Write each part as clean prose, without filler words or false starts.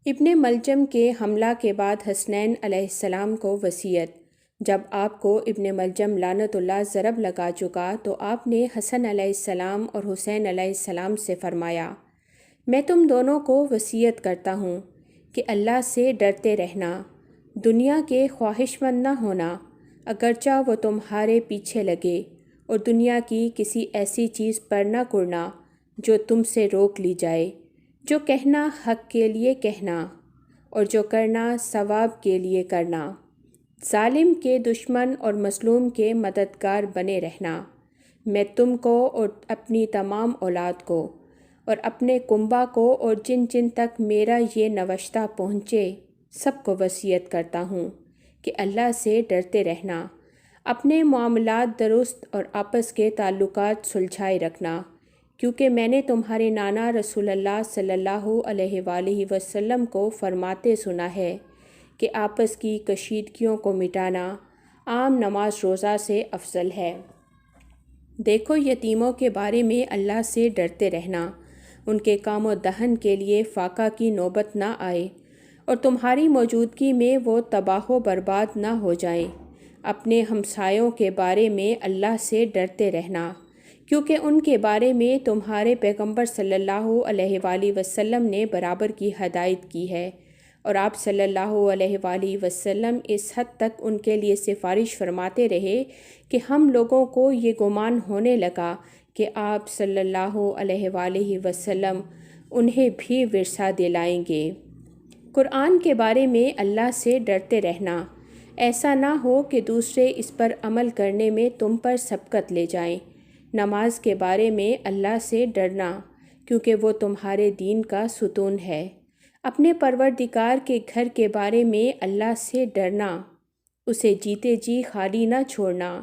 ابن ملجم کے حملہ کے بعد حسنین علیہ السلام کو وصیت۔ جب آپ کو ابن ملجم لعنت اللہ ضرب لگا چکا تو آپ نے حسن علیہ السلام اور حسین علیہ السلام سے فرمایا، میں تم دونوں کو وصیت کرتا ہوں کہ اللہ سے ڈرتے رہنا، دنیا کے خواہش مند نہ ہونا، اگرچہ وہ تمہارے پیچھے لگے، اور دنیا کی کسی ایسی چیز پر نہ کڑنا جو تم سے روک لی جائے۔ جو کہنا حق کے لیے کہنا، اور جو کرنا ثواب کے لیے کرنا۔ ظالم کے دشمن اور مظلوم کے مددگار بنے رہنا۔ میں تم کو اور اپنی تمام اولاد کو اور اپنے کنبہ کو اور جن جن تک میرا یہ نوشتہ پہنچے سب کو وصیت کرتا ہوں کہ اللہ سے ڈرتے رہنا، اپنے معاملات درست اور آپس کے تعلقات سلجھائے رکھنا، کیونکہ میں نے تمہارے نانا رسول اللہ صلی اللہ علیہ وآلہ وسلم کو فرماتے سنا ہے کہ آپس کی کشیدگیوں کو مٹانا عام نماز روزہ سے افضل ہے۔ دیکھو، یتیموں کے بارے میں اللہ سے ڈرتے رہنا، ان کے کام و دہن کے لیے فاقہ کی نوبت نہ آئے اور تمہاری موجودگی میں وہ تباہ و برباد نہ ہو جائیں۔ اپنے ہمسایوں کے بارے میں اللہ سے ڈرتے رہنا، کیونکہ ان کے بارے میں تمہارے پیغمبر صلی اللہ علیہ وآلہ وسلم نے برابر کی ہدایت کی ہے، اور آپ صلی اللہ علیہ وآلہ وسلم اس حد تک ان کے لیے سفارش فرماتے رہے کہ ہم لوگوں کو یہ گمان ہونے لگا کہ آپ صلی اللہ علیہ وآلہ وسلم انہیں بھی ورثہ دلائیں گے۔ قرآن کے بارے میں اللہ سے ڈرتے رہنا، ایسا نہ ہو کہ دوسرے اس پر عمل کرنے میں تم پر سبقت لے جائیں۔ نماز کے بارے میں اللہ سے ڈرنا، کیونکہ وہ تمہارے دین کا ستون ہے۔ اپنے پروردگار کے گھر کے بارے میں اللہ سے ڈرنا، اسے جیتے جی خالی نہ چھوڑنا،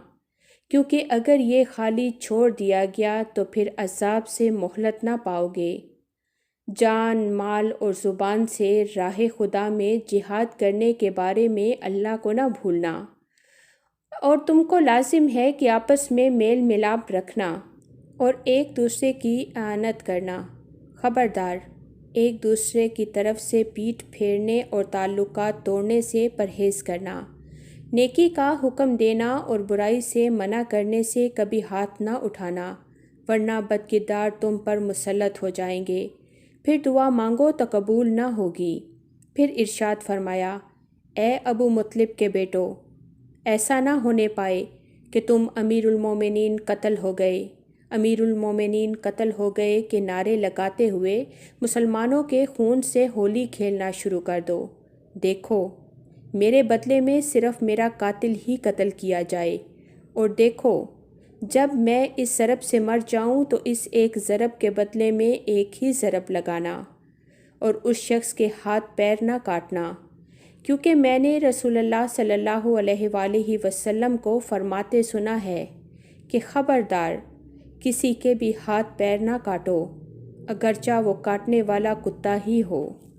کیونکہ اگر یہ خالی چھوڑ دیا گیا تو پھر عذاب سے مہلت نہ پاؤ گے۔ جان، مال اور زبان سے راہ خدا میں جہاد کرنے کے بارے میں اللہ کو نہ بھولنا، اور تم کو لازم ہے کہ آپس میں میل ملاپ رکھنا اور ایک دوسرے کی اعانت کرنا۔ خبردار، ایک دوسرے کی طرف سے پیٹھ پھیرنے اور تعلقات توڑنے سے پرہیز کرنا، نیکی کا حکم دینا اور برائی سے منع کرنے سے کبھی ہاتھ نہ اٹھانا، ورنہ بدکردار تم پر مسلط ہو جائیں گے، پھر دعا مانگو تو قبول نہ ہوگی۔ پھر ارشاد فرمایا، اے ابو مطلب کے بیٹو، ایسا نہ ہونے پائے کہ تم امیر المومنین قتل ہو گئے، امیر المومنین قتل ہو گئے کہ نعرے لگاتے ہوئے مسلمانوں کے خون سے ہولی کھیلنا شروع کر دو۔ دیکھو، میرے بدلے میں صرف میرا قاتل ہی قتل کیا جائے، اور دیکھو، جب میں اس ضرب سے مر جاؤں تو اس ایک ضرب کے بدلے میں ایک ہی ضرب لگانا، اور اس شخص کے ہاتھ پیر نہ کاٹنا، کیونکہ میں نے رسول اللہ صلی اللہ علیہ وآلہ وسلم کو فرماتے سنا ہے کہ خبردار، کسی کے بھی ہاتھ پیر نہ کاٹو، اگرچہ وہ کاٹنے والا کتا ہی ہو۔